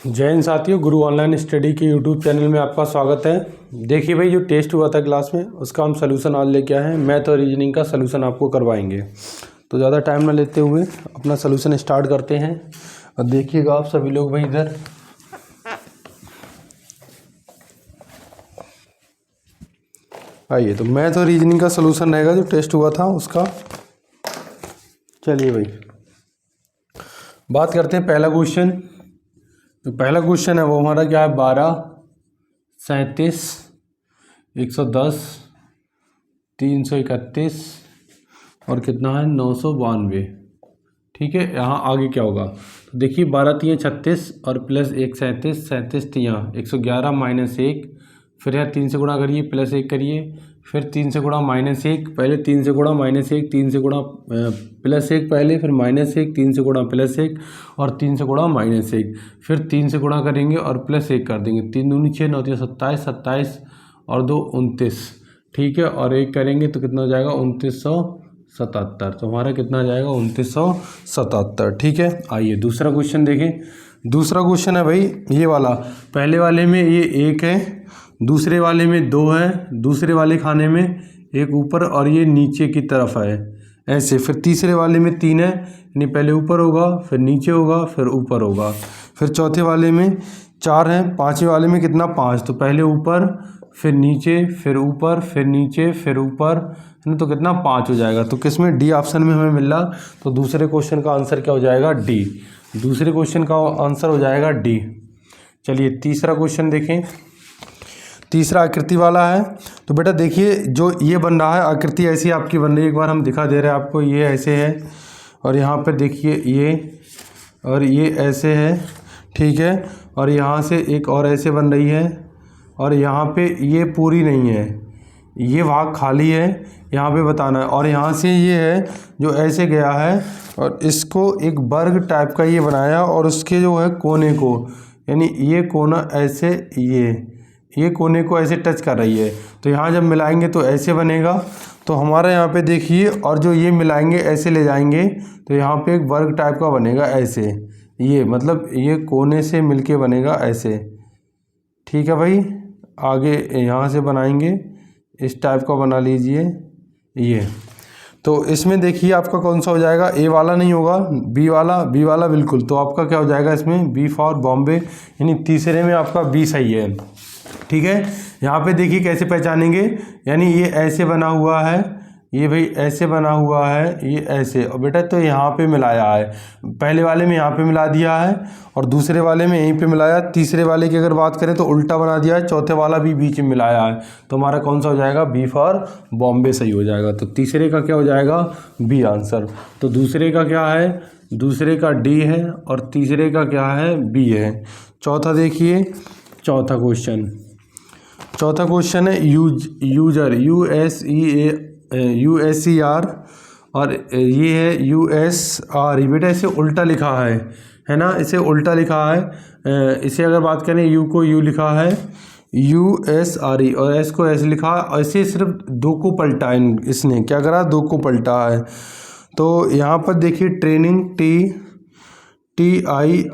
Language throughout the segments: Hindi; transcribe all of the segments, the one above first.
जय हिंद साथियों, गुरु ऑनलाइन स्टडी के यूट्यूब चैनल में आपका स्वागत है। देखिए भाई, जो टेस्ट हुआ था क्लास में उसका हम सलूशन आज लेके आए हैं। मैथ और रीजनिंग का सलूशन आपको करवाएंगे, तो ज़्यादा टाइम ना लेते हुए अपना सलूशन स्टार्ट करते हैं। और देखिएगा आप सभी लोग भाई इधर, आइए। तो मैथ और रीजनिंग का सलूशन रहेगा जो टेस्ट हुआ था उसका। चलिए भाई बात करते हैं पहला क्वेश्चन। तो पहला क्वेश्चन है वो हमारा क्या है, 12, 37, 110, 331 और कितना है 992। ठीक है, यहाँ आगे क्या होगा तो देखिए, 12 3 36 और प्लस 1 37, 37 3 111 माइनस 1, फिर यहाँ 3 से गुणा करिए, प्लस 1 करिए, फिर 3 से गुणा माइनस 1, पहले 3 से गुणा माइनस 1, 3 से गुणा प्लस 1 पहले, फिर माइनस 1, 3 से गुणा प्लस 1 और 3 से गुणा माइनस 1, फिर 3 से गुणा करेंगे और प्लस 1 कर देंगे। 3 दूनी 6, 9 3 27, 27 और 2 29। ठीक है, और 1 करेंगे तो कितना हो जाएगा 2977। तो हमारा कितना आ जाएगा 2977। ठीक है, आइए दूसरा क्वेश्चन देखें। दूसरा क्वेश्चन है भाई ये वाला। पहले वाले में ये 1 है, दूसरे वाले में 2 है, दूसरे वाले खाने में एक ऊपर और ये नीचे की तरफ है ऐसे, फिर तीसरे वाले में 3 है, यानी पहले ऊपर होगा, फिर नीचे होगा, फिर ऊपर होगा, फिर चौथे वाले में 4 है, पांचवें वाले में कितना 5, तो पहले ऊपर, फिर नीचे, फिर ऊपर, फिर नीचे, फिर ऊपर, है ना, तो कितना 5 हो जाएगा। तो किसमें, डी ऑप्शन में हमें मिल रहा। तो दूसरे क्वेश्चन का आंसर क्या हो जाएगा, डी। दूसरे क्वेश्चन का आंसर हो जाएगा डी। चलिए तीसरा क्वेश्चन देखें। तीसरा आकृति वाला है। तो बेटा देखिए, जो ये बन रहा है आकृति ऐसी आपकी बन रही है, एक बार हम दिखा दे रहे हैं आपको। ये ऐसे है और यहाँ पर देखिए ये, और ये ऐसे है, ठीक है, और यहाँ से एक और ऐसे बन रही है, और यहाँ पे ये पूरी नहीं है, ये भाग खाली है, यहाँ पे बताना है। और यहाँ से ये है जो ऐसे गया है और इसको एक वर्ग टाइप का ये बनाया, और उसके जो है कोने को, यानी ये कोना ऐसे, ये कोने को ऐसे टच कर रही है। तो यहाँ जब मिलाएंगे तो ऐसे बनेगा। तो हमारा यहाँ पे देखिए, और जो ये मिलाएंगे ऐसे ले जाएंगे तो यहाँ पे एक वर्ग टाइप का बनेगा ऐसे, ये मतलब ये कोने से मिलके बनेगा ऐसे। ठीक है भाई, आगे यहाँ से बनाएंगे, इस टाइप का बना लीजिए ये। तो इसमें देखिए आपका कौन सा हो जाएगा, ए वाला नहीं होगा, बी वाला, बी वाला बिल्कुल। तो आपका क्या हो जाएगा इसमें, बी फॉर बॉम्बे, यानी तीसरे में आपका बी सही है। ठीक है, यहाँ पे देखिए कैसे पहचानेंगे, यानी ये ऐसे बना हुआ है, ये भाई ऐसे बना हुआ है, ये ऐसे, और बेटा तो यहाँ पे मिलाया है, पहले वाले में यहाँ पे मिला दिया है और दूसरे वाले में यहीं पे मिलाया। तीसरे वाले की अगर बात करें तो उल्टा बना दिया है, चौथे वाला भी बीच में मिलाया है। तो हमारा कौन सा हो जाएगा, बी फॉर बॉम्बे सही हो जाएगा। तो तीसरे का क्या हो जाएगा, बी आंसर। तो दूसरे का क्या है, दूसरे का डी है और तीसरे का क्या है, बी है। चौथा देखिए, चौथा क्वेश्चन है यूजर, USER, और ये है USR। बेटा इसे उल्टा लिखा है ना, इसे उल्टा लिखा है। इसे अगर बात करें, यू को यू लिखा है USRE और एस को एस लिखा है। ऐसे सिर्फ 2 को पलटा है, इसने क्या करा, 2 को पलटा है। तो यहाँ पर देखिए ट्रेनिंग, TIRING,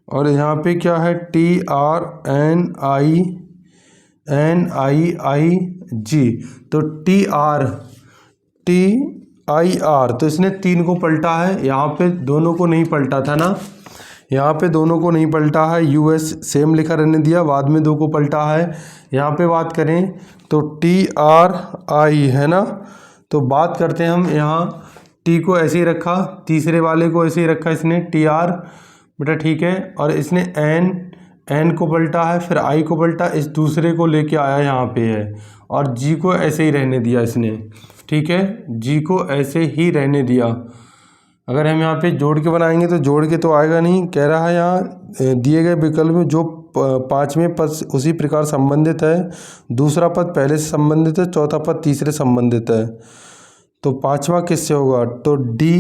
और यहाँ पे क्या है TRNIIG। तो TIR, तो इसने 3 को पलटा है, यहाँ पे दोनों को नहीं पलटा था ना, यहाँ पे दोनों को नहीं पलटा है। US सेम लिखा रहने दिया, बाद में 2 को पलटा है। यहाँ पे बात करें तो TRI है ना। तो बात करते हैं हम, यहाँ T को ऐसे ही रखा, तीसरे वाले को ऐसे ही रखा इसने TR, बेटा ठीक है, और इसने N को पलटा है, फिर I को पलटा, इस दूसरे को लेके आया यहाँ पे है, और G को ऐसे ही रहने दिया इसने। ठीक है, G को ऐसे ही रहने दिया। अगर हम यहाँ पे जोड़ के बनाएंगे तो जोड़ के तो आएगा नहीं, कह रहा है यहाँ दिए गए विकल्प में जो 5वें पद उसी प्रकार संबंधित है, दूसरा पद पहले से संबंधित है, चौथा पद तीसरे संबंधित है। तो 5वां किससे होगा, तो डी,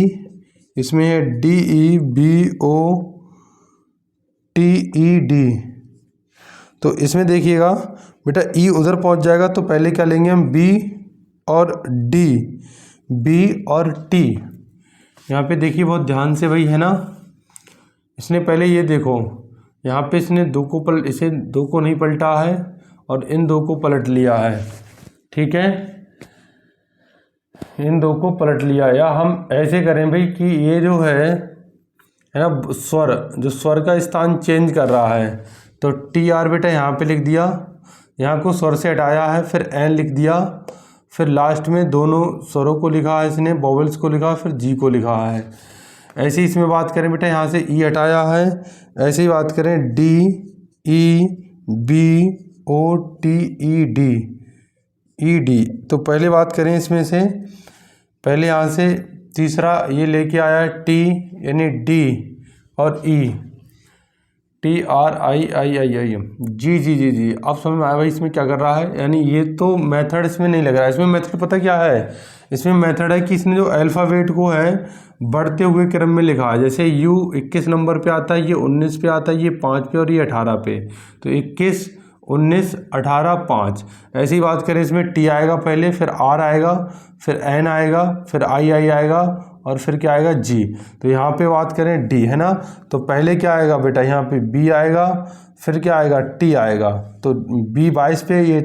इसमें है DEBOTED। तो इसमें देखिएगा बेटा, ई उधर पहुंच जाएगा तो पहले क्या लेंगे हम, बी और डी, बी और टी। यहाँ पे देखिए बहुत ध्यान से भाई, है ना, इसने पहले ये देखो, यहाँ पे इसने इसे दो को नहीं पलटा है और इन दो को पलट लिया है, ठीक है, इन दो को पलट लिया। या हम ऐसे करें भाई कि ये जो है ना स्वर, जो स्वर का स्थान चेंज कर रहा है, तो टी आर बेटा यहाँ पे लिख दिया, यहाँ को स्वर से हटाया है, फिर एन लिख दिया, फिर लास्ट में दोनों स्वरों को लिखा है इसने, वोवेल्स को लिखा, फिर जी को लिखा है। ऐसे ही इसमें बात करें बेटा, यहाँ से ई हटाया है, ऐसे ही बात करें D E B O T E D, E D. तो पहले बात करें इसमें से, पहले यहाँ से तीसरा ये लेके आया है टी, यानी डी और ई, टी आर आई आई आई आई जी जी जी जी। अब समझ में आया भाई इसमें क्या कर रहा है। यानी ये तो मेथड इसमें नहीं लग रहा है, इसमें मेथड पता क्या है, इसमें मेथड है कि इसने जो अल्फ़ाबेट को है बढ़ते हुए क्रम में लिखा है। जैसे यू 21 नंबर पे आता है, ये 19 पे आता है, ये 5 पे और ये 18 पे, तो 21 19 18 5। ऐसी ही बात करें, इसमें टी आएगा पहले, फिर आर आएगा, फिर एन आएगा, फिर आई आई आएगा, और फिर क्या आएगा जी। तो यहाँ पे बात करें डी है ना, तो पहले क्या आएगा बेटा, यहाँ पे बी आएगा, फिर क्या आएगा टी आएगा, तो बी 22 पे, ये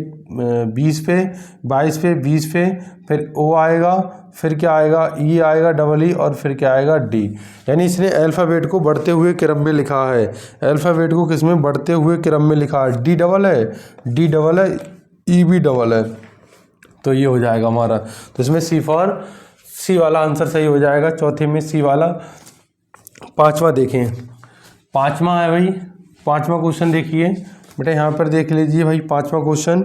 20 पे, 22 पे, 20 पे, फिर ओ आएगा, फिर क्या आएगा ई आएगा डबल ई, और फिर क्या आएगा डी। यानी इसने अल्फ़ाबेट को बढ़ते हुए क्रम में लिखा है, अल्फ़ाबेट को किस में बढ़ते हुए क्रम में लिखा है, डी डबल है, डी डबल है, ई भी डबल है, तो ये हो जाएगा हमारा। तो इसमें सी वाला आंसर सही हो जाएगा, चौथे में सी वाला। पांचवा देखें, पांचवा है भाई, पांचवा क्वेश्चन देखिए बेटा, यहाँ पर देख लीजिए भाई। पांचवा क्वेश्चन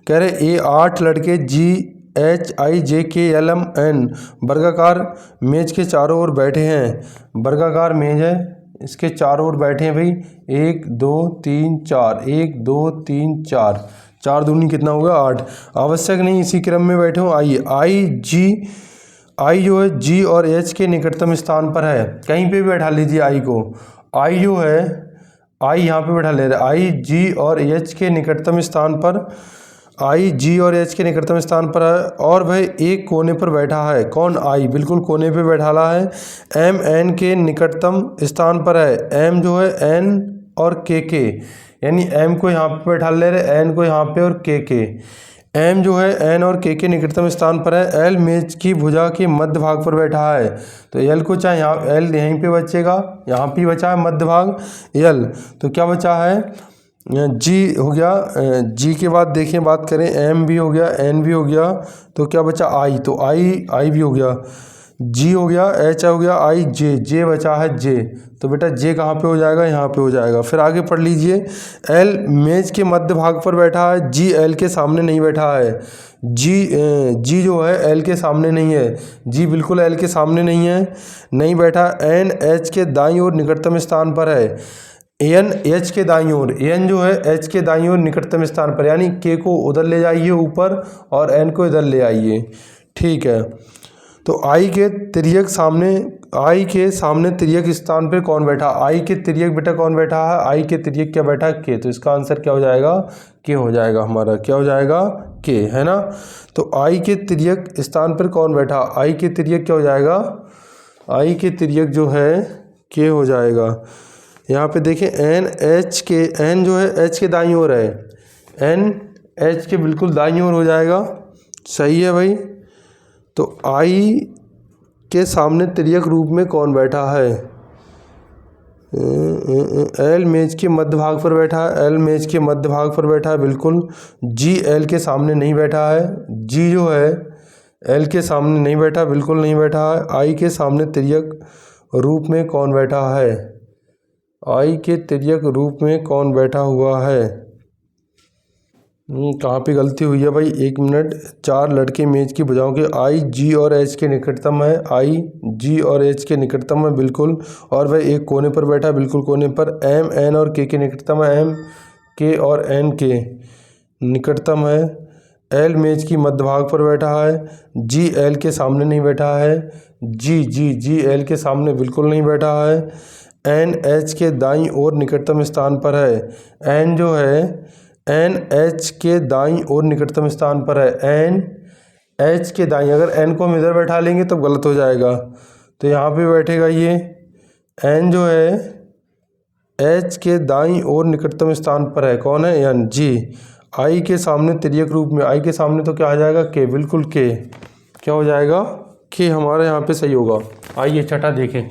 कह रहे ए 8 लड़के जी एच आई जे के एल एम एन वर्गाकार मेज के चारों ओर बैठे हैं। वर्गाकार मेज है, इसके चारों ओर बैठे हैं भाई, 1 2 3 4, 1 2 3 4, 4 दूनी कितना होगा 8। आवश्यक नहीं इसी क्रम में बैठे हो। आई जो है जी और एच के निकटतम स्थान पर है, कहीं पे भी बैठा लीजिए आई को। आई जो है, आई यहाँ पे बैठा ले रहे, आई जी और एच के निकटतम स्थान पर, आई जी और एच के निकटतम स्थान पर है, और भाई एक कोने पर बैठा है। कौन, आई बिल्कुल कोने पे बैठा है। एम एन के निकटतम स्थान पर है, एम जो है एन और के, यानी एम को यहाँ पे बैठा ले रहे, एन को यहाँ पे, और के। एम जो है एन और के निकटतम स्थान पर है। एल मेज की भुजा के मध्य भाग पर बैठा है, तो एल को चाहे यहाँ, एल यहीं पे बचेगा, यहाँ पे बचा है मध्य भाग एल, तो क्या बचा है जी हो गया। जी के बाद देखें, बात करें, एम भी हो गया, एन भी हो गया, तो क्या बचा आई, तो आई भी हो गया, जी हो गया, एच हो गया, आई जे बचा है जे, तो बेटा जे कहाँ पे हो जाएगा, यहाँ पे हो जाएगा। फिर आगे पढ़ लीजिए, एल मेज के मध्य भाग पर बैठा है, जी एल के सामने नहीं बैठा है। जी जो है एल के सामने नहीं है, जी बिल्कुल एल के सामने नहीं है, नहीं बैठा। एन एच के दाईं ओर निकटतम स्थान पर है, एन एच के दाईं ओर, एन जो है एच के दाईं ओर निकटतम स्थान पर, यानी के को उधर ले जाइए ऊपर और एन को इधर ले आइए, ठीक है। तो आई के तिर्यक सामने, आई के सामने तिर्यक स्थान पे कौन बैठा, आई के तिर्यक बेटा कौन बैठा है, आई के तिर्यक क्या बैठा है, के, तो इसका आंसर क्या हो जाएगा, के हो जाएगा हमारा, क्या हो जाएगा के, है ना। तो आई के तिर्यक स्थान पर कौन बैठा, आई के तिर्यक क्या हो जाएगा, आई के तिर्यक जो है के हो जाएगा। यहाँ पे देखें, एन एच के, एन जो है एच के दाईं ओर है, एन एच के बिल्कुल दाईं ओर हो जाएगा, सही है भाई। तो आई के सामने तिर्यक रूप में कौन बैठा है, एल मेज के मध्य भाग पर बैठा है, एल मेज के मध्य भाग पर बैठा है बिल्कुल। जी एल के सामने नहीं बैठा है, जी जो है एल के सामने नहीं बैठा, बिल्कुल नहीं बैठा है। आई के सामने तिर्यक रूप में कौन बैठा है, आई के तिर्यक रूप में कौन बैठा हुआ है। कहाँ पे गलती हुई है भाई, 1 मिनट। 4 लड़के मेज की भुजाओं के, आई जी और एच के निकटतम है, आई जी और एच के निकटतम है बिल्कुल, और वह एक कोने पर बैठा है, बिल्कुल कोने पर। एम एन और के निकटतम है, एम के और एन के निकटतम है। एल मेज की मध्य भाग पर बैठा है, जी एल के सामने नहीं बैठा है, जी एल के सामने बिल्कुल नहीं बैठा है। एन एच के दाईं ओर निकटतम स्थान पर है, एन जो है एन एच के दाईं ओर निकटतम स्थान पर है, एन एच के दाईं, अगर एन को हम इधर बैठा लेंगे तो गलत हो जाएगा, तो यहाँ पे बैठेगा ये एन जो है एच के दाईं ओर निकटतम स्थान पर है, कौन है, एन। जी, आई के सामने तिर्यक रूप में, आई के सामने तो क्या आ जाएगा, के, बिल्कुल के, क्या हो जाएगा, के हमारे यहाँ पे सही होगा। आइए छठा देखें।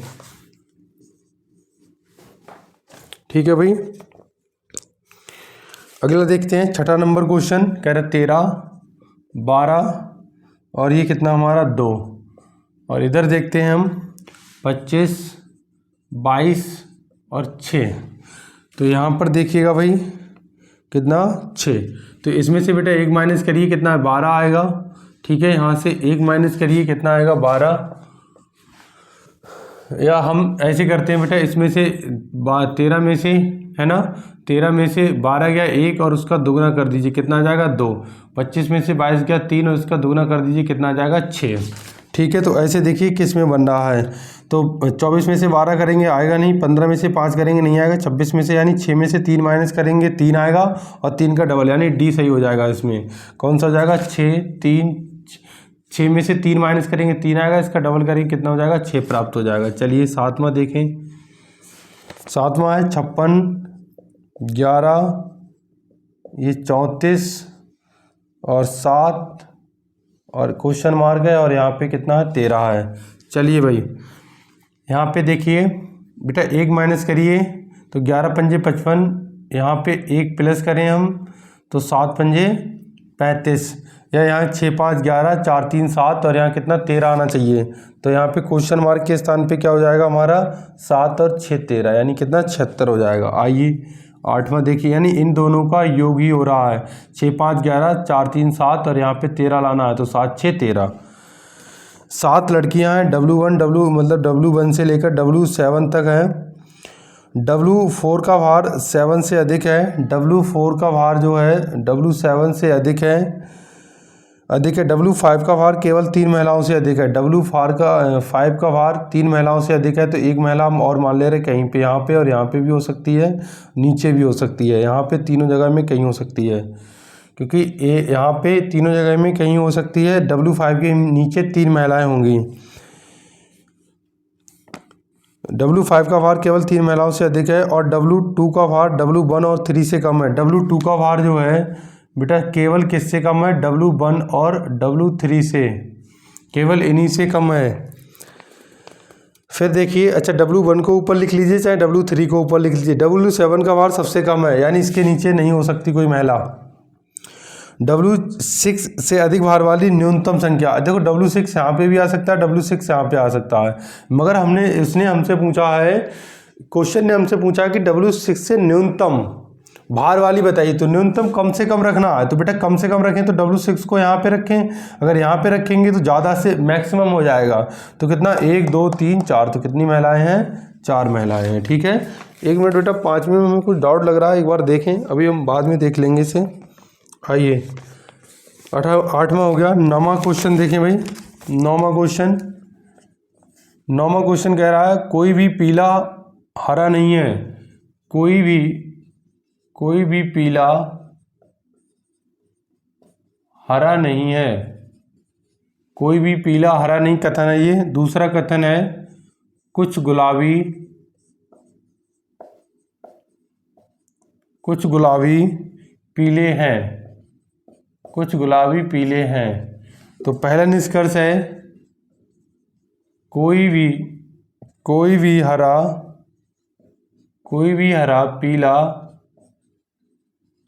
ठीक है भाई, अगला देखते हैं छठा नंबर क्वेश्चन। कह रहा 13, 12 और ये कितना हमारा 2, और इधर देखते हैं हम 25, 22 और 6। तो यहाँ पर देखिएगा भाई कितना, 6। तो इसमें से बेटा 1 माइनस करिए, कितना है, 12 आएगा। ठीक है, यहाँ से 1 माइनस करिए, कितना आएगा, 12। या हम ऐसे करते हैं बेटा, इसमें से 13 में से, है ना, 13 में से 12 गया 1 और उसका दुगना कर दीजिए, कितना आ जाएगा, 2। 25 में से 22 गया 3 और उसका दुगना कर दीजिए, कितना आ जाएगा, 6। ठीक है, तो ऐसे देखिए किस में बन रहा है। तो 24 में से 12 करेंगे, आएगा नहीं। 15 में से 5 करेंगे, नहीं आएगा। 26 में से, यानी 6 में से 3 माइनस करेंगे, 3 आएगा, और 3 का डबल, यानी डी सही हो जाएगा। इसमें कौन सा हो जाएगा, 6, 3, 6 में से 3 माइनस करेंगे, 3 आएगा, इसका डबल करेंगे, कितना हो जाएगा, 6 प्राप्त हो जाएगा। चलिए सातवां देखें। सातवां है 56, 11, ये 34 और 7 और क्वेश्चन मार्क है, और यहाँ पे कितना है, 13 है। चलिए भाई, यहाँ पे देखिए बेटा 1 माइनस करिए तो 11 पंजे 55, यहाँ पे 1 प्लस करें हम तो 7 पंजे 35, या यहाँ 6 5 11, 4 3 7 और यहाँ कितना 13 आना चाहिए। तो यहाँ पे क्वेश्चन मार्क के स्थान पे क्या हो जाएगा हमारा, 7 और 6 13, यानी कितना 76 हो जाएगा। आइए आठवां देखिए, यानी इन दोनों का योग ही हो रहा है। 6 5 11, 4 3 7 और यहाँ पे 13 लाना है, तो 7 6 13। 7 लड़कियां हैं, W1 से लेकर W7 तक है। W4 का भार 7 से अधिक है। W4 का भार जो है W7 से अधिक है। W5 का भार केवल 3 महिलाओं से अधिक है। W5 का भार 3 महिलाओं से अधिक है, तो एक महिला हम और मान ले रहे, कहीं पे यहाँ पे और यहाँ पे भी हो सकती है, नीचे भी हो सकती है, यहाँ पे तीनों जगह में कहीं हो सकती है, क्योंकि यहाँ पे तीनों जगह में कहीं हो सकती है। W5 के नीचे 3 महिलाएं होंगी। W5 का भार केवल 3 महिलाओं से अधिक है, और W2 का भार W1 और 3 से कम है। W2 का भार जो है बेटा केवल किससे कम है, W1 और W3 से, केवल इन्हीं से कम है। फिर देखिए, अच्छा W1 को ऊपर लिख लीजिए, चाहे W3 को ऊपर लिख लीजिए। W7 का भार सबसे कम है, यानी इसके नीचे नहीं हो सकती कोई महिला। W6 से अधिक भार वाली न्यूनतम संख्या, देखो W6 यहाँ पे भी आ सकता है, W6 यहाँ पे आ सकता है, मगर इसने हमसे पूछा है, क्वेश्चन ने हमसे पूछा है कि W6 से न्यूनतम भार वाली बताइए, तो न्यूनतम कम से कम रखना है। तो बेटा कम से कम रखें तो W6 को यहाँ पे रखें, अगर यहाँ पे रखेंगे तो ज़्यादा से मैक्सिमम हो जाएगा। तो कितना, 1 2 3 4, तो कितनी महिलाएं हैं, 4 महिलाएं हैं। ठीक है, 1 मिनट बेटा, 5वें में हमें कुछ डाउट लग रहा है, एक बार देखें, अभी हम बाद में देख लेंगे इसे। आइए 8वां हो गया। 9वां क्वेश्चन देखें भाई। 9वां क्वेश्चन कह रहा है, कोई भी पीला हरा नहीं है, कोई भी पीला हरा नहीं है, कोई भी पीला हरा नहीं कथन है ये। दूसरा कथन है, कुछ गुलाबी पीले हैं, कुछ गुलाबी पीले हैं। तो पहला निष्कर्ष है, कोई भी हरा पीला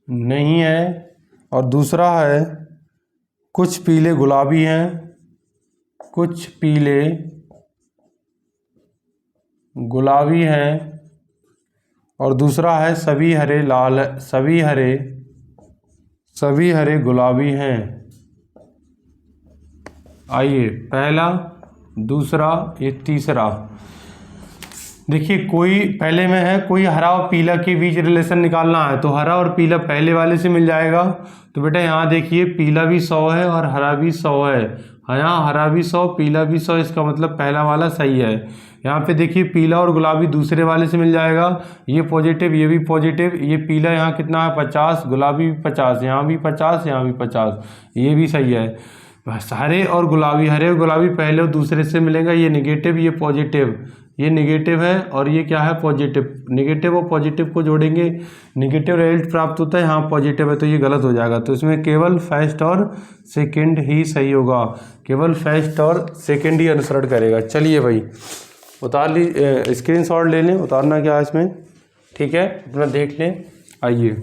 नहीं है, और दूसरा है, कुछ पीले गुलाबी हैं, कुछ पीले गुलाबी हैं, और दूसरा है, सभी हरे गुलाबी हैं। आइए पहला, दूसरा, ये तीसरा। देखिए, पहले में है, कोई हरा और पीला के बीच रिलेशन निकालना है, तो हरा और पीला पहले वाले से मिल जाएगा। तो बेटा यहाँ देखिए, पीला भी 100 है और हरा भी 100 है, यहाँ हरा भी 100 पीला भी 100, इसका मतलब पहला वाला सही है। यहाँ पे देखिए, पीला और गुलाबी दूसरे वाले से मिल जाएगा, ये पॉजिटिव ये भी पॉजिटिव, ये पीला यहाँ कितना है 50, गुलाबी भी 50, यहाँ भी 50, यहाँ भी 50, ये भी सही है। हरे और गुलाबी पहले और दूसरे से मिलेगा, ये निगेटिव ये पॉजिटिव, ये नेगेटिव है और ये क्या है पॉजिटिव, नेगेटिव और पॉजिटिव को जोड़ेंगे नेगेटिव रिजल्ट प्राप्त होता है, यहाँ पॉजिटिव है तो ये गलत हो जाएगा। तो इसमें केवल फर्स्ट और सेकंड ही सही होगा, केवल फर्स्ट और सेकंड ही अनुसरण करेगा। चलिए भाई उतार ली, स्क्रीनशॉट ले लें, उतारना क्या है इसमें, ठीक है, अपना देख लें। आइए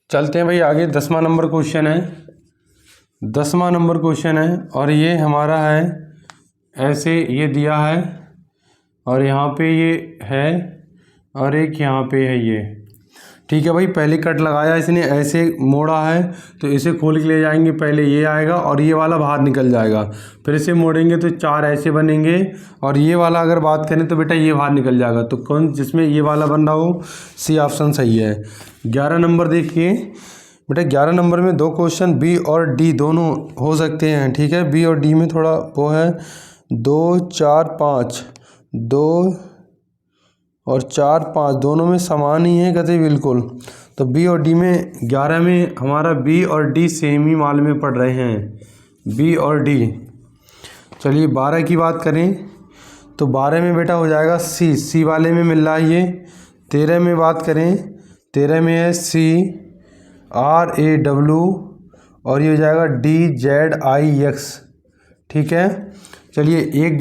चलते हैं भाई आगे। 10वां नंबर क्वेश्चन है, 10वां नंबर क्वेश्चन है और ये हमारा है ऐसे, ये दिया है और यहाँ पे ये है और एक यहाँ पे है ये, ठीक है भाई। पहले कट लगाया इसने, ऐसे मोड़ा है तो इसे खोल के ले जाएंगे, पहले ये आएगा और ये वाला बाहर निकल जाएगा, फिर इसे मोड़ेंगे तो 4 ऐसे बनेंगे और ये वाला अगर बात करें तो बेटा ये बाहर निकल जाएगा। तो कौन जिसमें ये वाला बन रहा हो, सी ऑप्शन सही है। 11 नंबर देखिए बेटा, 11 नंबर में 2 क्वेश्चन बी और डी दोनों हो सकते हैं, ठीक है। बी और डी में थोड़ा वो है, 2 4 5, 2 और 4 5 दोनों में समान ही है कहते बिल्कुल। तो बी और डी में 11 में हमारा बी और डी सेम ही माल में पड़ रहे हैं, बी और डी। चलिए 12 की बात करें तो 12 में बेटा हो जाएगा सी, सी वाले में मिल रहा है ये। 13 में बात करें, 13 में है सी आर ए डब्ल्यू और ये हो जाएगा डी जेड आई एक्स, ठीक है। चलिए एक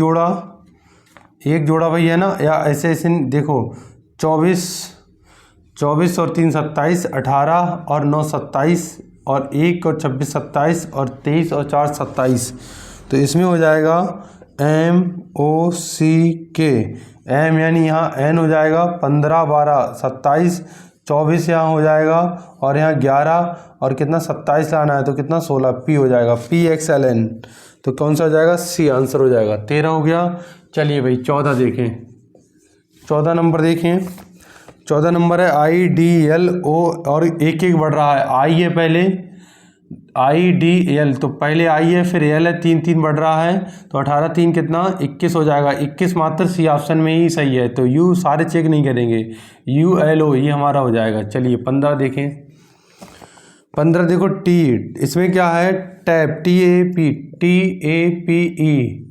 जोड़ा भाई है ना, या ऐसे ऐसे देखो, 24 और 3 27, 18 और 9 27 और 1 और 26 27 और 23 और 4 27। तो इसमें हो जाएगा एम ओ सी के, एम यानी यहाँ एन हो जाएगा 15 12 27, 24 यहाँ हो जाएगा और यहाँ 11 और कितना 27 लाना है तो कितना 16, पी हो जाएगा, पी एक्स एल एन। तो कौन सा हो जाएगा, सी आंसर हो जाएगा। 13 हो गया। चलिए भाई 14 देखें, 14 नंबर देखें। 14 नंबर है आई डी एल ओ और एक एक बढ़ रहा है, आई है पहले, आई डी एल, तो पहले आई है फिर एल है, 3 3 बढ़ रहा है तो 18 3 कितना 21 हो जाएगा। 21 मात्र सी ऑप्शन में ही सही है, तो यू सारे चेक नहीं करेंगे, यू एल ओ ये हमारा हो जाएगा। चलिए 15 देखें। 15 देखो टी, इसमें क्या है tap, T A P E,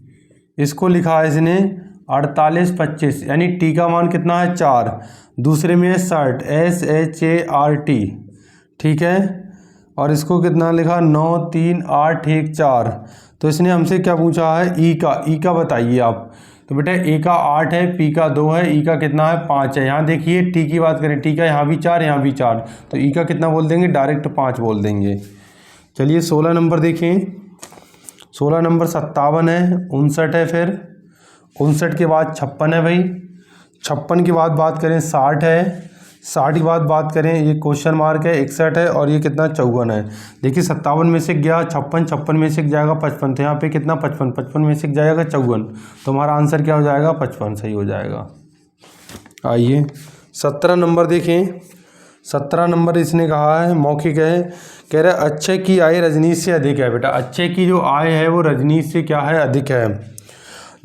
इसको लिखा है इसने 48 25 यानी टी का मान कितना है 4। दूसरे में है शर्ट, SHART, ठीक है, और इसको कितना लिखा 9 3 8 1 4। तो इसने हमसे क्या पूछा है, ई का बताइए आप। तो बेटा ए का 8 है, पी का 2 है, ई का कितना है 5 है। यहाँ देखिए टी की बात करें, टी का यहाँ भी 4 यहाँ भी 4, तो ई का कितना बोल देंगे, डायरेक्ट 5 बोल देंगे। चलिए 16 नंबर देखें। 16 नंबर 57 है, 59 है, फिर 59 के बाद 56 है भाई, 56 के बाद बात करें 60 है, 60 के बाद बात करें ये क्वेश्चन मार्क है 61 है और ये कितना 54 है। देखिए 57 में से गया 56, 56 में से जाएगा 55, तो यहाँ पे कितना 55, 55 में से जाएगा 54, तो हमारा आंसर क्या हो जाएगा 55 सही हो जाएगा। आइए 17 नंबर देखें। 17 नंबर इसने कहा है मौखिक है, कह रहा है अक्षय की आय रजनीश से अधिक है। बेटा अक्षय की जो आय है वो रजनीश से क्या है, अधिक है।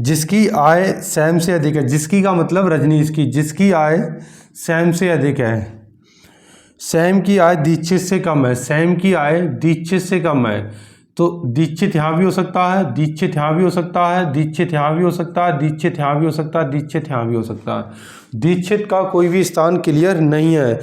जिसकी आय सैम से अधिक है, जिसकी का मतलब रजनीश की, जिसकी आय सैम से अधिक है। सैम की आय दीक्षित से कम है, सैम की आय दीक्षित से कम है, तो दीक्षित यहाँ भी हो सकता है, दीक्षित यहाँ भी हो सकता है, दीक्षित यहाँ भी हो सकता है, दीक्षित यहाँ भी हो सकता है, दीक्षित यहाँ भी हो सकता है। दीक्षित का कोई भी स्थान क्लियर नहीं है।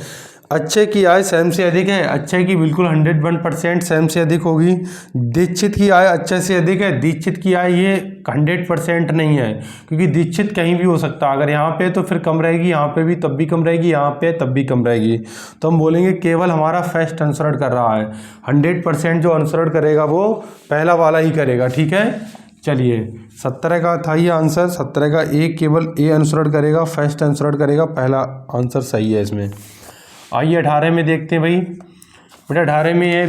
अक्षय की आय सैम से अधिक है, अक्षय की बिल्कुल 101% सैम से अधिक होगी। दीक्षित की आय अक्षय से अधिक है, दीक्षित की आय ये 100% नहीं है, क्योंकि दीक्षित कहीं भी हो सकता है। अगर यहाँ पे तो फिर कम रहेगी, यहाँ पे भी तब भी कम रहेगी, यहाँ पे तब भी कम रहेगी। तो हम बोलेंगे केवल हमारा फर्स्ट अनुसरण कर रहा है, 100% जो अनुसरण करेगा वो पहला वाला ही करेगा, ठीक है। चलिए 17 का था ये आंसर, 17 का एक केवल ए अनुसरण करेगा, फर्स्ट अनुसरण करेगा, पहला आंसर सही है इसमें। आइए 18 में देखते हैं भाई। बेटा 18 में है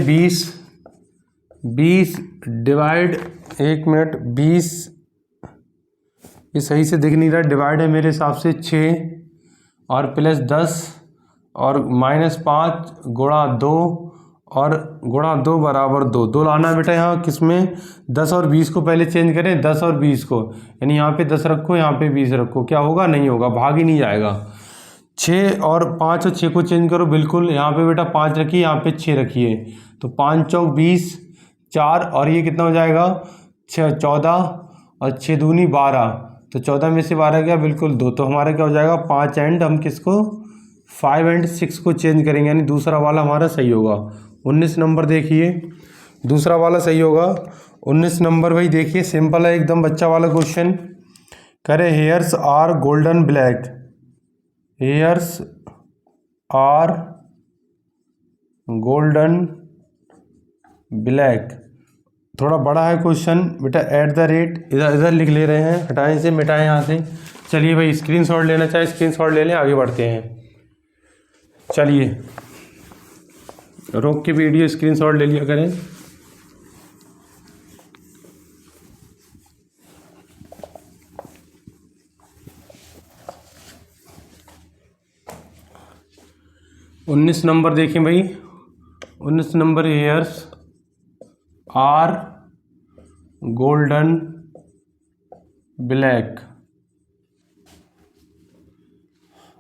20 डिवाइड, 1 मिनट, 20 ये सही से दिख नहीं रहा, डिवाइड है मेरे हिसाब से 6 और प्लस 10 और -5 गुणा 2 और गुणा 2 बराबर 2। 2 लाना है बेटा यहाँ किस में, 10 और 20 को पहले चेंज करें, 10 और 20 को, यानी यहाँ पे 10 रखो, यहाँ पे 20 रखो, क्या होगा, नहीं होगा, भाग ही नहीं जाएगा। 6 और 5 और 6 को चेंज करो, बिल्कुल यहाँ पे बेटा 5 रखिए, यहाँ पे 6 रखिए, तो 5 चौक 20, 4 और ये कितना हो जाएगा 14 और 6 दूनी 12, तो 14 में से 12 गया, बिल्कुल 2, तो हमारा क्या हो जाएगा 5 एंड हम किसको 5 एंड 6 को चेंज करेंगे, यानी दूसरा वाला हमारा सही होगा। 19 नंबर देखिए, दूसरा वाला सही होगा। 19 नंबर भाई देखिए, सिंपल है एकदम बच्चा वाला क्वेश्चन। करे hairs are golden black, hairs are golden black, थोड़ा बड़ा है क्वेश्चन बेटा। एट द रेट इधर लिख ले रहे हैं, हटाएं से, मिटाएं यहाँ से। चलिए भाई स्क्रीनशॉट लेना चाहे स्क्रीनशॉट ले लें, आगे बढ़ते हैं। चलिए रोक के वीडियो स्क्रीनशॉट ले लिया करें। उन्नीस नंबर देखें भाई, 19 number hairs are golden black,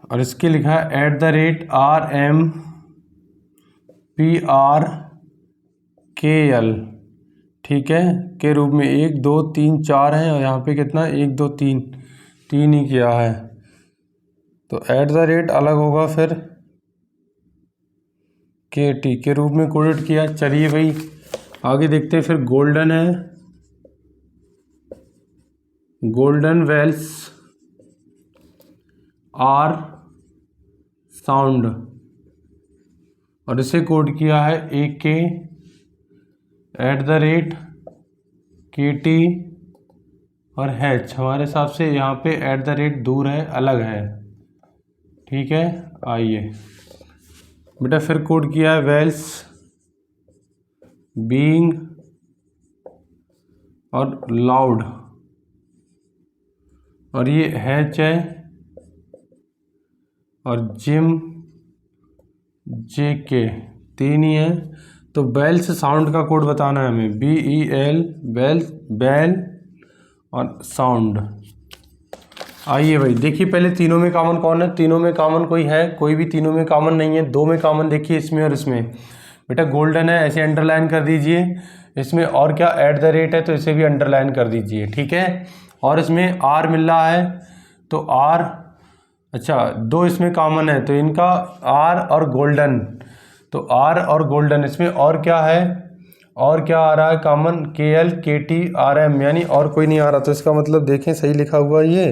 और इसके लिखा है एट द रेट RMPRKL, ठीक है, के रूप में 1 2 3 4 है, और यहाँ पे कितना 1 2 3 3 ही किया है, तो एट द रेट अलग होगा, फिर KT के रूप में कोडेड किया। चलिए भाई आगे देखते हैं। फिर गोल्डन है, गोल्डन वेल्स आर साउंड, और इसे कोड किया है AK at the rate KT और H। हमारे हिसाब से यहाँ पे एट द रेट दूर है, अलग है, ठीक है। आइए बेटा फिर कोड किया है वेल्स बीइंग और लाउड, और ये H है, और जिम JK 3 ही है, तो बेल्स साउंड का कोड बताना है हमें, BEL बेल और साउंड। आइए भाई देखिए पहले तीनों में कॉमन कौन है, तीनों में कॉमन कोई है, कोई भी तीनों में कॉमन नहीं है। 2 में कॉमन देखिए, इसमें और इसमें, बेटा गोल्डन है ऐसे अंडरलाइन कर दीजिए, इसमें और क्या एट द रेट है तो इसे भी अंडरलाइन कर दीजिए, ठीक है। और इसमें R मिल रहा है तो R, अच्छा 2 इसमें कॉमन है तो इनका R और गोल्डन, तो R और गोल्डन, इसमें और क्या है, और क्या आ रहा है कॉमन, KL KT RM, यानी और कोई नहीं आ रहा, तो इसका मतलब देखें सही लिखा हुआ ये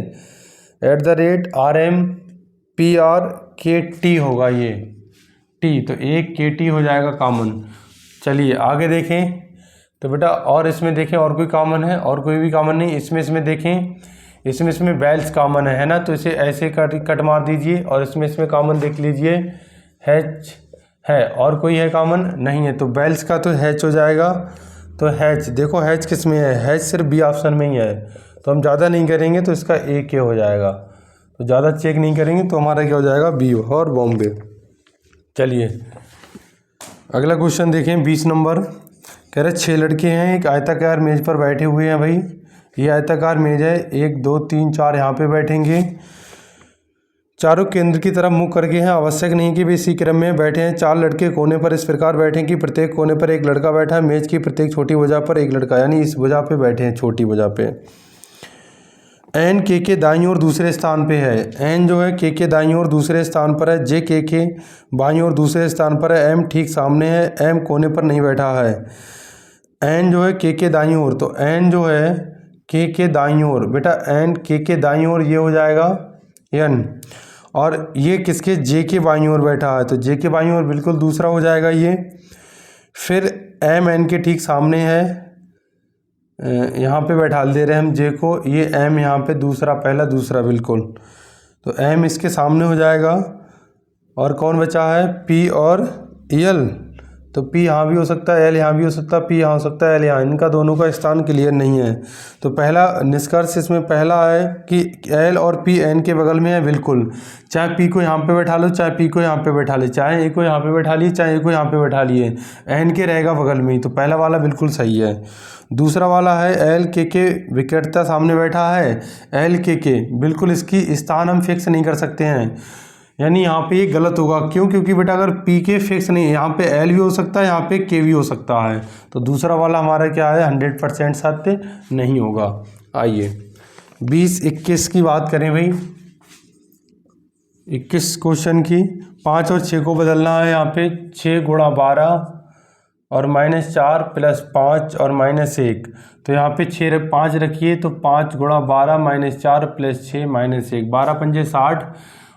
एट द रेट RMPRKT होगा ये T, तो एक KT हो जाएगा कॉमन। चलिए आगे देखें, तो बेटा और इसमें देखें और कोई कॉमन है, और कोई भी कॉमन नहीं। इसमें देखें, इसमें बेल्स कॉमन है ना, तो इसे ऐसे कट मार दीजिए, और इसमें कॉमन देख लीजिए H है, और कोई है कॉमन नहीं है, तो बेल्स का तो H हो जाएगा, तो H देखो H किस में है, H सिर्फ B ऑप्शन में ही है, तो हम ज़्यादा नहीं करेंगे तो इसका AK हो जाएगा, तो ज़्यादा चेक नहीं करेंगे तो हमारा क्या हो जाएगा B और बॉम्बे। चलिए अगला क्वेश्चन देखें 20 नंबर। कह रहे 6 लड़के हैं एक आयताकार मेज पर बैठे हुए हैं। भाई ये आयताकार मेज है, 1 2 3 4 यहाँ पे बैठेंगे, चारों केंद्र की तरफ मुख करके हैं, आवश्यक नहीं कि वे इसी क्रम में बैठे हैं। 4 लड़के कोने पर इस प्रकार बैठे कि प्रत्येक कोने पर एक लड़का बैठा है, मेज की प्रत्येक छोटी भुजा पर एक लड़का, यानी इस भुजा पे बैठे हैं, छोटी भुजा पे। एन के दाईं ओर दूसरे स्थान पे है, एन जो है के दाईं ओर दूसरे स्थान पर है, जे के बाईं ओर दूसरे स्थान पर है, एम ठीक सामने है, एम कोने पर नहीं बैठा है। एन जो है के दाईं ओर, तो एन जो है के दाईं ओर, बेटा एन के दाईं ओर ये हो जाएगा एन, और ये किसके जे के बाईं ओर बैठा है, तो जे के बाईं ओर बिल्कुल दूसरा हो जाएगा ये। फिर एम एन के ठीक सामने है, यहाँ पे बैठा दे रहे हैं हम जे को, ये एम यहाँ पे दूसरा, पहला दूसरा बिल्कुल, तो एम इसके सामने हो जाएगा। और कौन बचा है, पी और यल, तो P यहाँ भी हो सकता है, L यहाँ भी हो सकता है, P यहाँ हो सकता है, L यहाँ, इनका दोनों का स्थान क्लियर नहीं है। तो पहला निष्कर्ष इसमें पहला है कि L और P N के बगल में है बिल्कुल, चाहे P को यहाँ पे बैठा लो, चाहे P को यहाँ पे बैठा ले, चाहे A को यहाँ पे बैठा लिए, चाहे A को यहाँ पे बैठा लिए, N के रहेगा बगल में ही। तो पहला वाला बिल्कुल सही है। दूसरा वाला है L के विक्रेता सामने बैठा है, L के बिल्कुल इसकी स्थान हम फिक्स नहीं कर सकते हैं, यानी यहाँ पे ये गलत होगा। क्यों? क्योंकि बेटा अगर P के फिक्स नहीं है, यहाँ पे L भी हो सकता है, यहाँ पे K भी हो सकता है। तो दूसरा वाला हमारा क्या है, 100% सत्य नहीं होगा। आइए 20-21 की बात करें भाई, 21 क्वेश्चन की। 5 और 6 को बदलना है। यहाँ पे 6 गुणा 12 और -4 प्लस 5 और -1। तो यहाँ पे 5 रखिए, तो 5 गुणा 12 -4 प्लस 6 -1, 12 पंजे 60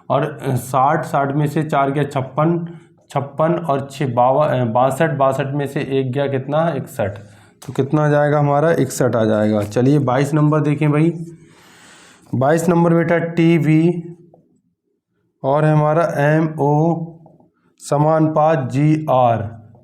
और 60 में से 4 गया 56 और 6 62 में से 1 गया कितना, 61। तो कितना आ जाएगा हमारा, 61 आ जाएगा। चलिए 22 नंबर देखें भाई। 22 नंबर बेटा TV और हमारा MO समानुपात GR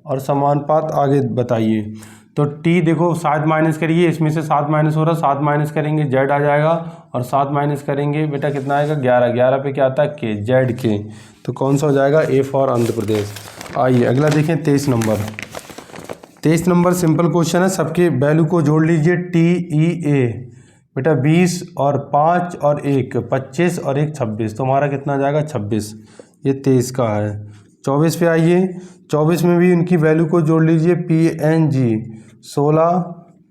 और समानुपात आगे बताइए। तो T देखो 7 माइनस करिए, इसमें से 7 माइनस हो रहा, 7 माइनस करेंगे Z आ जाएगा और 7 माइनस करेंगे बेटा कितना आएगा, 11। 11 पे क्या आता है, K, ZK। तो कौन सा हो जाएगा, A फॉर आंध्र प्रदेश। आइए अगला देखें 23 नंबर। 23 नंबर सिंपल क्वेश्चन है, सबके वैल्यू को जोड़ लीजिए। TEA बेटा 20 और 5 और 1 25 और 1 26, तो हमारा कितना आ जाएगा, 26। ये 23 का है। 24 पे आइए। 24 में भी उनकी वैल्यू को जोड़ लीजिए। PNG 16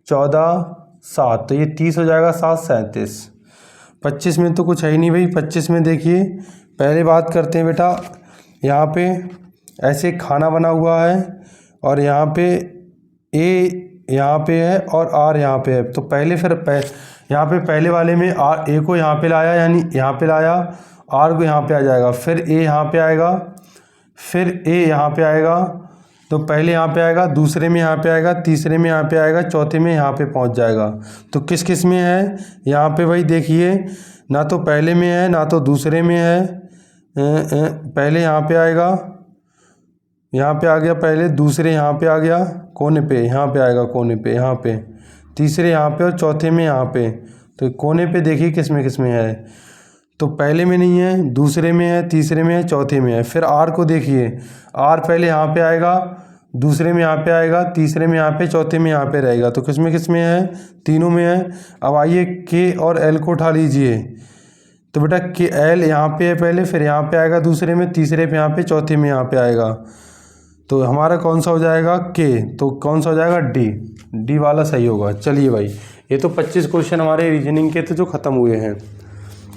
14 7, तो ये 30 हो जाएगा, 7 37। 25 में तो कुछ है ही नहीं भाई। 25 में देखिए, पहले बात करते हैं बेटा, यहाँ पे ऐसे खाना बना हुआ है और यहाँ पे A यहाँ पे है और R यहाँ पे है। तो पहले यहाँ पे पहले वाले में A को यहाँ पे लाया, यानी यहाँ पे लाया, R को यहाँ पे आ जाएगा, फिर A यहाँ पे आएगा, फिर A यहाँ पे आएगा। तो पहले यहाँ पे आएगा, दूसरे में यहाँ पे आएगा, तीसरे में यहाँ पे आएगा, चौथे में यहाँ पे पहुँच जाएगा। तो किस किस में है यहाँ पे भाई देखिए, ना तो पहले में है ना तो दूसरे में है। पहले यहाँ पे आएगा, यहाँ पे आ गया पहले, दूसरे यहाँ पे आ गया कोने पे, यहाँ पे आएगा कोने पे, यहाँ पे तीसरे यहाँ पे और चौथे में यहाँ पे। तो कोने पे देखिए किस में है, तो पहले में नहीं है, दूसरे में है, तीसरे में है, चौथे में है। फिर R को देखिए, R पहले यहाँ पे आएगा, दूसरे में यहाँ पे आएगा, तीसरे में यहाँ पे, चौथे में यहाँ पे रहेगा। तो किस में है, तीनों में है। अब आइए K और L को उठा लीजिए। तो बेटा L यहाँ पे है पहले, फिर यहाँ पे आएगा दूसरे में, तीसरे पे यहाँ पे, चौथे में यहाँ पे आएगा। तो हमारा कौन सा हो जाएगा, K। तो कौन सा हो जाएगा, D वाला सही होगा। चलिए भाई, ये तो 25 क्वेश्चन हमारे रीजनिंग के थे जो ख़त्म हुए हैं।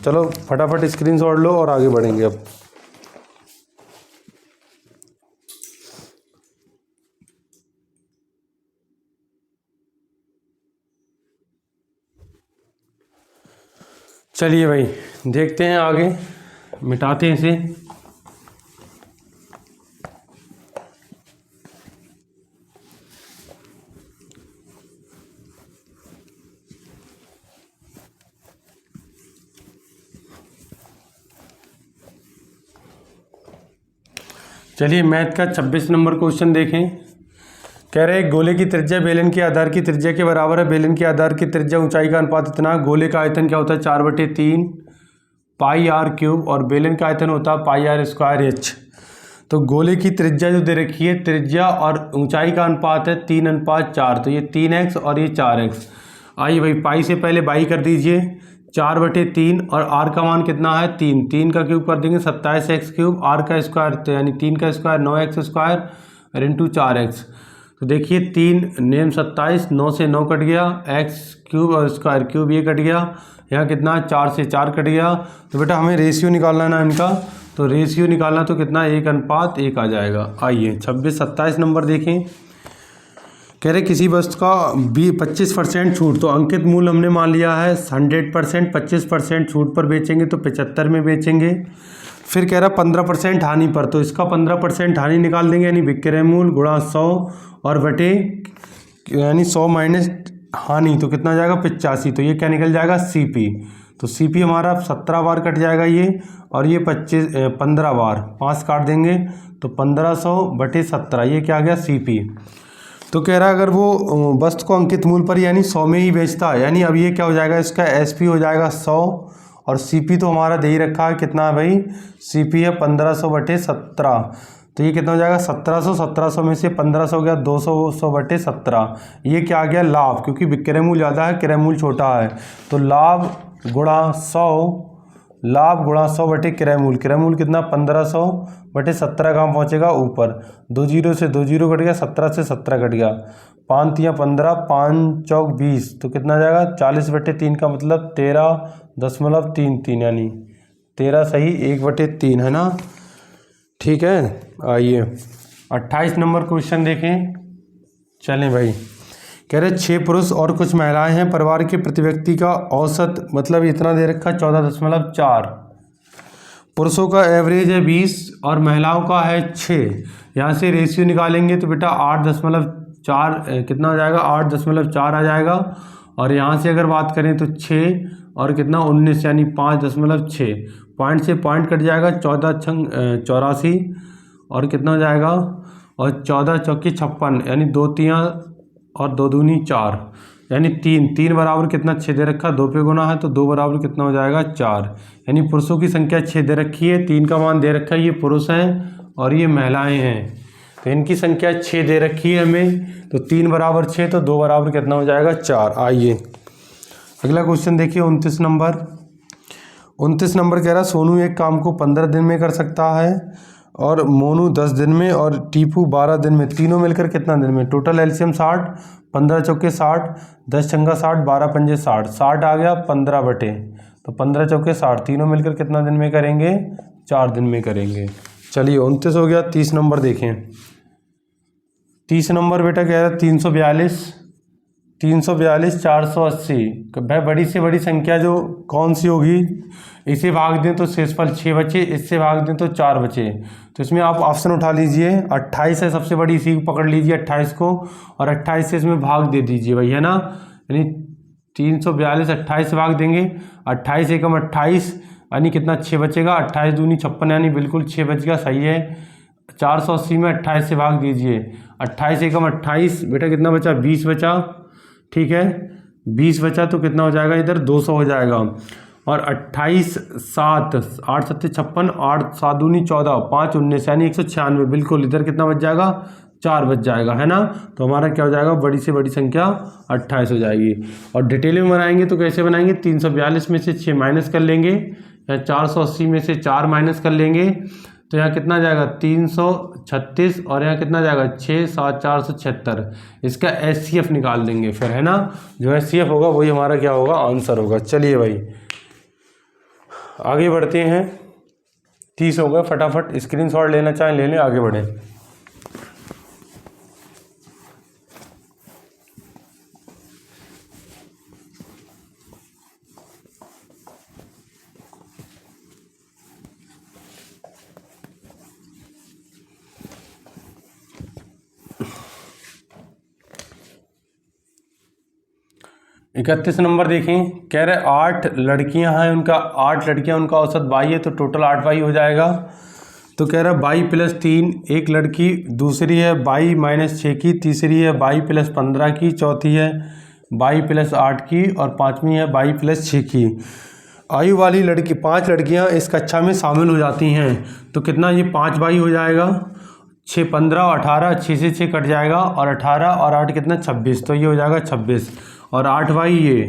चलो फटाफट स्क्रीनशॉट लो और आगे बढ़ेंगे अब। चलिए भाई देखते हैं आगे, मिटाते हैं इसे। चलिए मैथ का 26 नंबर क्वेश्चन देखें। कह रहे हैं गोले की त्रिज्या बेलन के आधार की त्रिज्या के बराबर है। बेलन के आधार की त्रिज्या ऊंचाई का अनुपात इतना। गोले का आयतन क्या होता है, 4/3 πr³ और बेलन का आयतन होता है πr²h। तो गोले की त्रिज्या जो दे रखी है, त्रिज्या और ऊंचाई का अनुपात है 3:4। तो ये 3x और ये 4x। आइए भाई पाई से पहले बाई कर दीजिए, 4/3 और r का मान कितना है, 3। 3 का क्यूब कर देंगे 27x³, r का स्क्वायर तो यानी 3 का स्क्वायर 9x² और इंटू 4x। तो देखिए 3 नेम 27, 9 से 9 कट गया, x³ और स्क्वायर क्यूब ये कट गया, यहाँ कितना 4 से 4 कट गया। तो बेटा हमें रेशियो निकालना है ना इनका, तो रेशियो निकालना तो कितना 1:1 आ जाएगा। आइए 26-27 नंबर देखें। कह रहे किसी वस्तु का 25% छूट, तो अंकित मूल्य हमने मान लिया है 100%, 25% छूट पर बेचेंगे तो 75 में बेचेंगे। फिर कह रहा 15% हानि पर, तो इसका 15% हानि निकाल देंगे, यानी विक्रय मूल्य गुणा 100 और बटे यानी 100 माइनस हानि, तो कितना जाएगा 85। तो ये क्या निकल जाएगा, CP। तो CP हमारा 17 बार कट जाएगा ये, और ये 15 बार, 5 काट देंगे तो 1500/17 ये क्या आ गया CP। तो कह रहा है अगर वो वस्तु को अंकित मूल्य पर यानी 100 में ही बेचता है, यानी अब ये क्या हो जाएगा, इसका SP हो जाएगा 100 और CP तो हमारा दे ही रखा है, कितना है भाई, CP है 1500/17। तो ये कितना हो जाएगा 1700, 1700 में से 1500 गया 200/17। ये क्या आ गया, लाभ, क्योंकि विक्रय मूल्य ज़्यादा है क्रय मूल्य छोटा है, तो लाभ गुणा 100, लाभ गुणा 100 क्रय मूल्य कितना 1500/17 कहाँ पहुँचेगा, ऊपर। 2 जीरो से 2 जीरो कट गया, 17 से 17 कट गया, 5 तियाँ 15, 5 चौक 20, तो कितना आ जाएगा 40/3 का मतलब 13.33, यानी 13 सही 1/3 है ना। ठीक है, आइए 28 नंबर क्वेश्चन देखें। चलें भाई, कह रहे 6 पुरुष और कुछ महिलाएं हैं, परिवार के प्रति व्यक्ति का औसत मतलब इतना दे रखा 14.4, पुरुषों का एवरेज है 20 और महिलाओं का है 6। यहाँ से रेशियो निकालेंगे तो बेटा 8.4 कितना हो जाएगा, 8.4 आ जाएगा। और यहाँ से अगर बात करें तो 6 और कितना 19 यानी 5.6, पॉइंट से पॉइंट कट जाएगा, 14 छंग 84 और कितना हो जाएगा, और 14 चौकी 56 यानी 2 तियाँ और 2 दूनी 4, यानी 3 बराबर कितना 6 दे रखा, 2 पे गुना है तो 2 बराबर कितना हो जाएगा 4, यानी पुरुषों की संख्या 6 दे रखी है, 3 का मान दे रखा है, ये पुरुष हैं और ये महिलाएं हैं, तो इनकी संख्या 6 दे रखी है हमें, तो 3 बराबर 6 तो 2 बराबर कितना हो जाएगा 4। आइए अगला क्वेश्चन देखिए 29 नंबर। 29 नंबर कह रहा सोनू एक काम को 15 दिन में कर सकता है और मोनू 10 दिन में और टीपू 12 दिन में, तीनों मिलकर कितना दिन में। टोटल एलसीएम 60, 15 चौके 60, 10 छंगा 60, 12 पंजे 60, 60 आ गया 15 बटे, तो 15 चौके 60, तीनों मिलकर कितना दिन में करेंगे, 4 दिन में करेंगे। चलिए 29 हो गया। 30 नंबर देखें। 30 नंबर बेटा कह रहा 342, 480। भाई बड़ी से बड़ी संख्या जो कौन सी होगी, इसे भाग दें तो शेषफल 6 बचे, इससे भाग दें तो 4 बचे, तो इसमें आप ऑप्शन उठा लीजिए। 28 है सबसे बड़ी, इसी को पकड़ लीजिए 28 को, और 28 से इसमें भाग दे दीजिए भाई, है ना। यानी 342 28 से भाग देंगे, 28 एकम 28 यानी कितना 6 बचेगा, 28 दूनी 56 यानी बिल्कुल 6 बच गया, सही है। 480 में 28 से भाग दीजिए, 28 एकम 28 बेटा कितना बचा, 20 बचा, ठीक है 20 बचा, तो कितना हो जाएगा इधर 200 हो जाएगा। और 28 7 8 7 56, 8 7 दूनी 14, 5 19 यानी 196, बिल्कुल इधर कितना बच जाएगा, 4 बच जाएगा, है ना। तो हमारा क्या हो जाएगा, बड़ी से बड़ी संख्या 28 हो जाएगी। और डिटेल में बनाएंगे तो कैसे बनाएंगे, 342 में से 6 माइनस कर लेंगे, या 480 में से 4 माइनस कर लेंगे, तो यहाँ कितना जाएगा 336, और यहाँ कितना जाएगा 6 7 476। इसका HCF निकाल देंगे फिर, है ना। जो HCF होगा वही हमारा क्या होगा, आंसर होगा। चलिए भाई आगे बढ़ते हैं। 30 हो गया, फटाफट स्क्रीनशॉट लेना चाहें ले लें, आगे बढ़ें। इकतीस नंबर देखें, कह रहे 8 लड़कियां हैं, उनका 8 लड़कियां, उनका औसत 22 है, तो टोटल 8 22 हो जाएगा। तो कह रहा 22 + 3, एक लड़की, दूसरी है 22 - 6 की, तीसरी है 22 + 15 की, चौथी है 22 + 8 की, और पाँचवीं है 22 + 6 की। आयु वाली लड़की 5 लड़कियां इस कक्षा में शामिल हो जाती हैं, तो कितना ये 5 22 हो जाएगा, 6 15 और 18, 6 से 6 कट जाएगा, और 18 और 8 कितना 26, तो ये हो जाएगा 26, और 8 22 ये,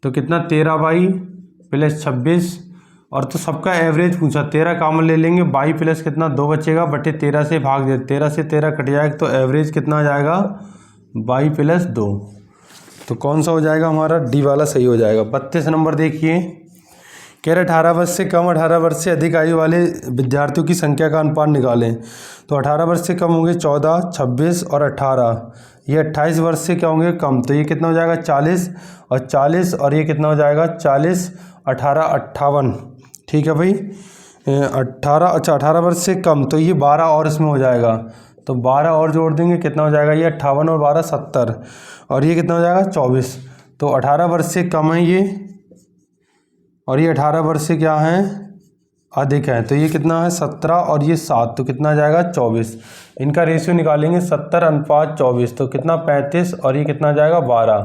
तो कितना 13 22 + 26, और तो सबका एवरेज पूछा, 13 कॉमन ले लेंगे, 22 प्लस कितना 2 बचेगा, बटे 13 से भाग दे, 13 से 13 कट जाएगा, तो एवरेज कितना आ जाएगा 22 + 2, तो कौन सा हो जाएगा हमारा, डी वाला सही हो जाएगा। 32 नंबर देखिए, कह रहे 18 वर्ष से कम 18 वर्ष से अधिक आयु वाले विद्यार्थियों की संख्या का अनुपात निकालें। तो 18 वर्ष से कम होंगे 14, 26 और 18, ये 28 वर्ष से क्या होंगे कम, तो ये कितना हो जाएगा 40 और 40, और ये कितना हो जाएगा 40 18 58, ठीक है भाई 18, अच्छा 18 वर्ष से कम, तो ये 12 और इसमें हो जाएगा, तो 12 और जोड़ देंगे, कितना हो जाएगा ये 58 और 12 70, और ये कितना हो जाएगा 24, तो 18 वर्ष से कम है ये, और ये 18 वर्ष से क्या है आधे का है, तो ये कितना है 17 और ये 7, तो कितना आ जाएगा 24। इनका रेशियो निकालेंगे 70:24, तो कितना 35 और ये कितना आ जाएगा 12,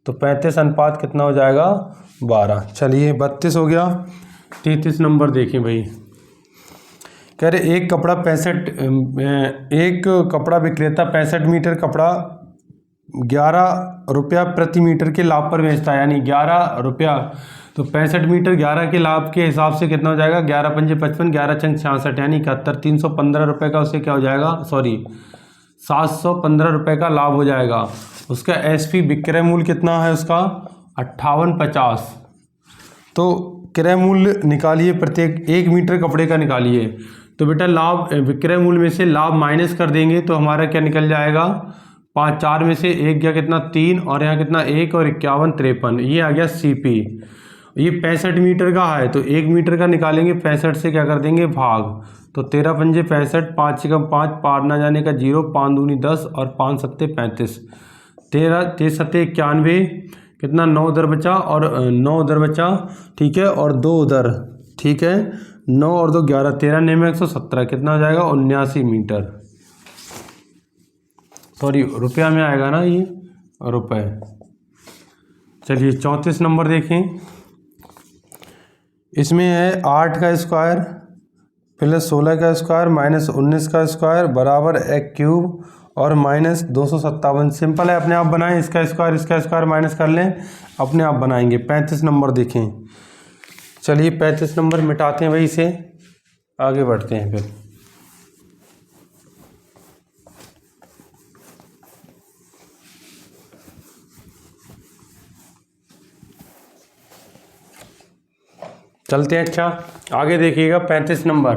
तो 35 अनुपात कितना हो जाएगा 12। चलिए 32 हो गया। 33 नंबर देखें भाई, कह रहे एक कपड़ा विक्रेता 65 मीटर कपड़ा 11 रुपया प्रति मीटर के लाभ पर बेचता है, यानी 11 रुपया, तो 65 मीटर 11 के लाभ के हिसाब से कितना हो जाएगा 11 पंजे 55, 11 छंग 66, यानी 71, 315 रुपये का उसे क्या हो जाएगा, सॉरी 715 रुपये का लाभ हो जाएगा। उसका एसपी विक्रय मूल्य कितना है उसका 5850। तो क्रय मूल्य निकालिए, प्रत्येक 1 मीटर कपड़े का निकालिए। तो बेटा लाभ विक्रय मूल्य में से लाभ माइनस कर देंगे तो हमारा क्या निकल जाएगा 5, 4 में से 1 गया कितना 3 और यहाँ कितना 1 और 51 53, ये आ गया सीपी। ये 65 मीटर का है तो 1 मीटर का निकालेंगे, 65 से क्या कर देंगे भाग, तो 13 पंजे 65, 5 से कम 5, पार ना जाने का 0, 5 दूनी 10 और 5 सत्ते 35, 13 सत्ते 91, कितना 9 उधर बचा और 9 उधर बचा, ठीक है, और 2 उधर, ठीक है, 9 और 2 11, 13 9 में 117, कितना हो जाएगा 79 मीटर, सॉरी रुपया में आएगा ना ये रुपए। चलिए 34 नंबर देखें, इसमें है 8 का स्क्वायर प्लस 16 का स्क्वायर माइनस 19 का स्क्वायर बराबर एक क्यूब और माइनस 257। सिंपल है, अपने आप बनाएं, इसका स्क्वायर माइनस कर लें, अपने आप बनाएंगे। 35 नंबर देखें, चलिए 35 नंबर मिटाते हैं भाई, इसे आगे बढ़ते हैं फिर। चलते हैं, अच्छा आगे देखिएगा 35 नंबर।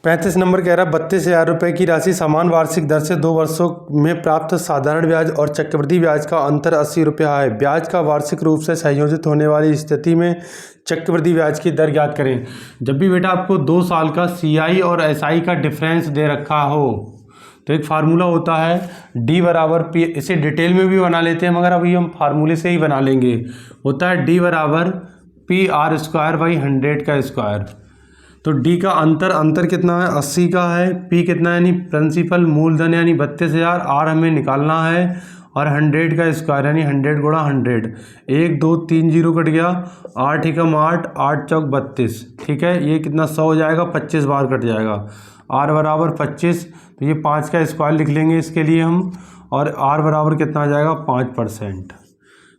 35 नंबर कह रहा है 32,000 रुपये की राशि समान वार्षिक दर से 2 वर्षों में प्राप्त साधारण ब्याज और चक्रवृद्धि ब्याज का अंतर 80 रुपया है। ब्याज का वार्षिक रूप से संयोजित होने वाली स्थिति में चक्रवृद्धि ब्याज की दर ज्ञात करें। जब भी बेटा आपको 2 साल का CI और SI का डिफरेंस दे रखा हो तो एक फार्मूला होता है D बराबर P, इसे डिटेल में भी बना लेते हैं मगर अभी हम फार्मूले से ही बना लेंगे। होता है D बराबर PR स्क्वायर बाई 100 का स्क्वायर। तो D का अंतर कितना है 80 का है, P कितना है यानी प्रिंसिपल मूलधन यानी 32,000, R हमें निकालना है और 100 का स्क्वायर यानी 100 गुणा 100, 1 2 3 0 कट गया, 8 एकम 8, 8 चौक 32, ठीक है, ये कितना 100 हो जाएगा, 25 बार कट जाएगा, R बराबर 25, तो ये 5 का स्क्वायर लिख लेंगे इसके लिए हम, और R बराबर कितना आ जाएगा 5%।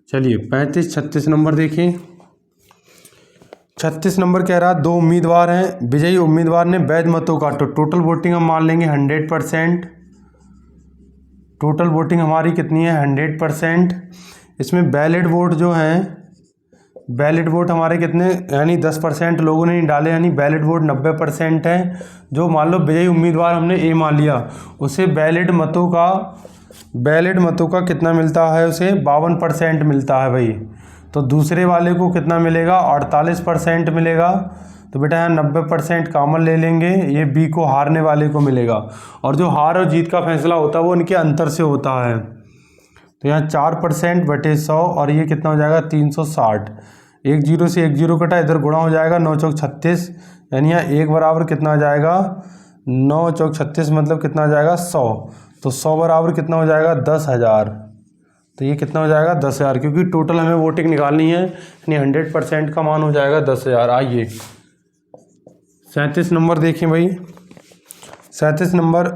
चलिए 35 36 नंबर देखें। 36 नंबर कह रहा है 2 उम्मीदवार हैं, विजयी उम्मीदवार ने वैध मतों का तो टोटल वोटिंग हम मान लेंगे 100%, टोटल वोटिंग हमारी कितनी है 100%। इसमें वैलिड वोट जो हैं, वैलिड वोट हमारे कितने यानी 10% लोगों ने नहीं डाले, यानी वैलिड वोट 90% है। जो मान लो विजयी उम्मीदवार हमने A मान लिया, उसे वैलिड मतों का कितना मिलता है, उसे 52% मिलता है भाई। तो दूसरे वाले को कितना मिलेगा 48% मिलेगा। तो बेटा यहाँ 90% कॉमन ले लेंगे, ये B को हारने वाले को मिलेगा, और जो हार और जीत का फैसला होता है वो उनके अंतर से होता है। तो यहाँ 4% बटे 100 और ये कितना हो जाएगा 360, 1 0 से 1 0 कटा, इधर गुणा हो जाएगा 9 चौक 36, यानी यहाँ 1 बराबर कितना आ जाएगा 9 चौक 36 मतलब कितना आ जाएगा 100, तो 100 बराबर कितना हो जाएगा 10,000, तो ये कितना हो जाएगा 10,000, क्योंकि टोटल हमें वोटिंग निकालनी है यानी 100% का मान हो जाएगा 10,000। आइए 37 नंबर देखें भाई। 37 नंबर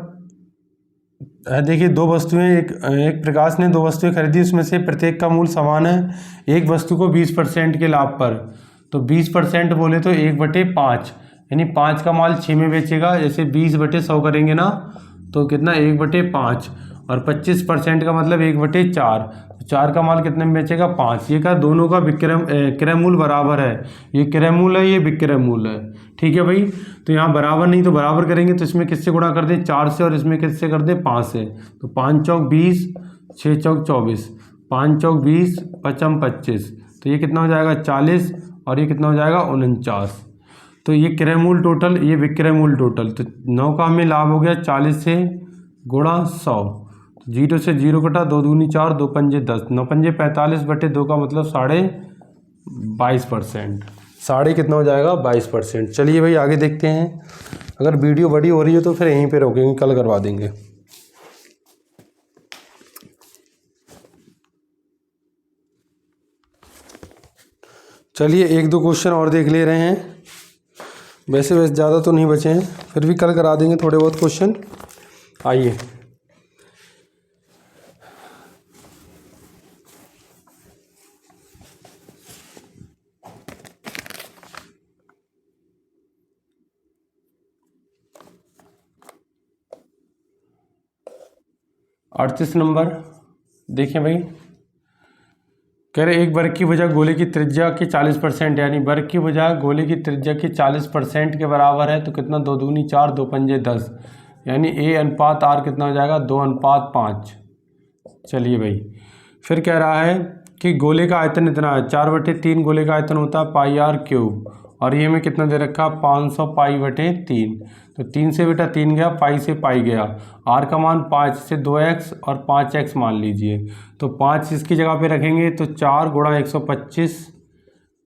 देखिए 2 वस्तुएं, एक प्रकाश ने 2 वस्तुएं खरीदी, उसमें से प्रत्येक का मूल्य समान है, एक वस्तु को 20% के लाभ पर, तो 20% बोले तो 1/5 यानी 5 का माल 6 में बेचेगा, जैसे 20/100 करेंगे ना तो कितना 1/5, और 25% का मतलब 1/4, तो 4 का माल कितने में बेचेगा 5। ये का दोनों का क्रय मूल्य बराबर है, ये क्रय मूल्य है ये विक्रय मूल्य है, ठीक है भाई। तो यहाँ बराबर नहीं तो बराबर करेंगे, तो इसमें किससे गुणा कर दें 4 से और इसमें किससे कर दें 5 से, तो 5 चौक 20, 6 चौक 24, 5 चौक 20, 5 25, तो ये कितना हो जाएगा 40 और ये कितना हो जाएगा 49। तो ये क्रय मूल्य टोटल, ये विक्रय मूल्य टोटल, तो 9 का हमें लाभ हो गया 40 से गुणा 100, 0 से 0 कटा, 2 दूनी 4, 2 पंजे 10, 9 पंजे 45 बटे 2 का मतलब 22.5%। साढ़े कितना हो जाएगा 22%। चलिए भाई आगे देखते हैं। अगर वीडियो बड़ी हो रही है तो फिर यहीं पे रोकेंगे, कल करवा देंगे। चलिए एक दो क्वेश्चन और देख ले रहे हैं। वैसे ज़्यादा तो नहीं बचे हैं, फिर भी कल करा देंगे थोड़े बहुत क्वेश्चन। आइए अड़तीस नंबर देखें भाई। कह रहे एक वर्ग की भुजा गोले की त्रिज्या के 40%, यानी वर्ग की भुजा गोले की त्रिज्या के 40% के बराबर है, तो कितना 2 दूनी 4 2 पंजे 10, यानी A अनुपात R कितना हो जाएगा 2 अनुपात 5। चलिए भाई फिर कह रहा है कि गोले का आयतन इतना है, 4/3 गोले का आयतन होता है पाई R क्यूब, और ये में कितना दे रखा 500 पाई/3। तो 3 से बेटा 3 गया, पाई से पाई गया, R का मान 5 से 2x और 5x मान लीजिए। तो 5 इसकी जगह पे रखेंगे तो 4 गुणा 125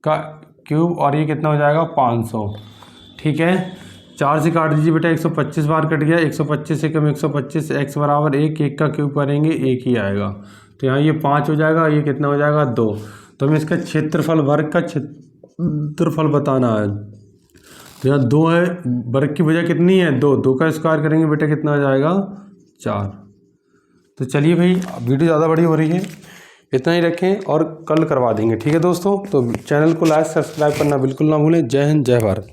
का क्यूब, और ये कितना हो जाएगा 500। ठीक है, 4 से काट दीजिए बेटा, 125 बार कट गया, 125 से कम 125, x बराबर 1, 1 का क्यूब करेंगे 1 ही आएगा। तो यहाँ ये 5 हो जाएगा, ये कितना हो जाएगा 2। तो हमें इसका क्षेत्रफल, वर्ग का क्षेत्रफल बताना है। तो यहाँ 2 है, वर्ग की भुजा कितनी है 2, 2 का स्क्वायर करेंगे बेटा कितना आ जाएगा 4। तो चलिए भाई वीडियो ज़्यादा बड़ी हो रही है, इतना ही रखें और कल करवा देंगे। ठीक है दोस्तों, तो चैनल को लाइक सब्सक्राइब करना बिल्कुल ना भूलें। जय हिंद जय भारत।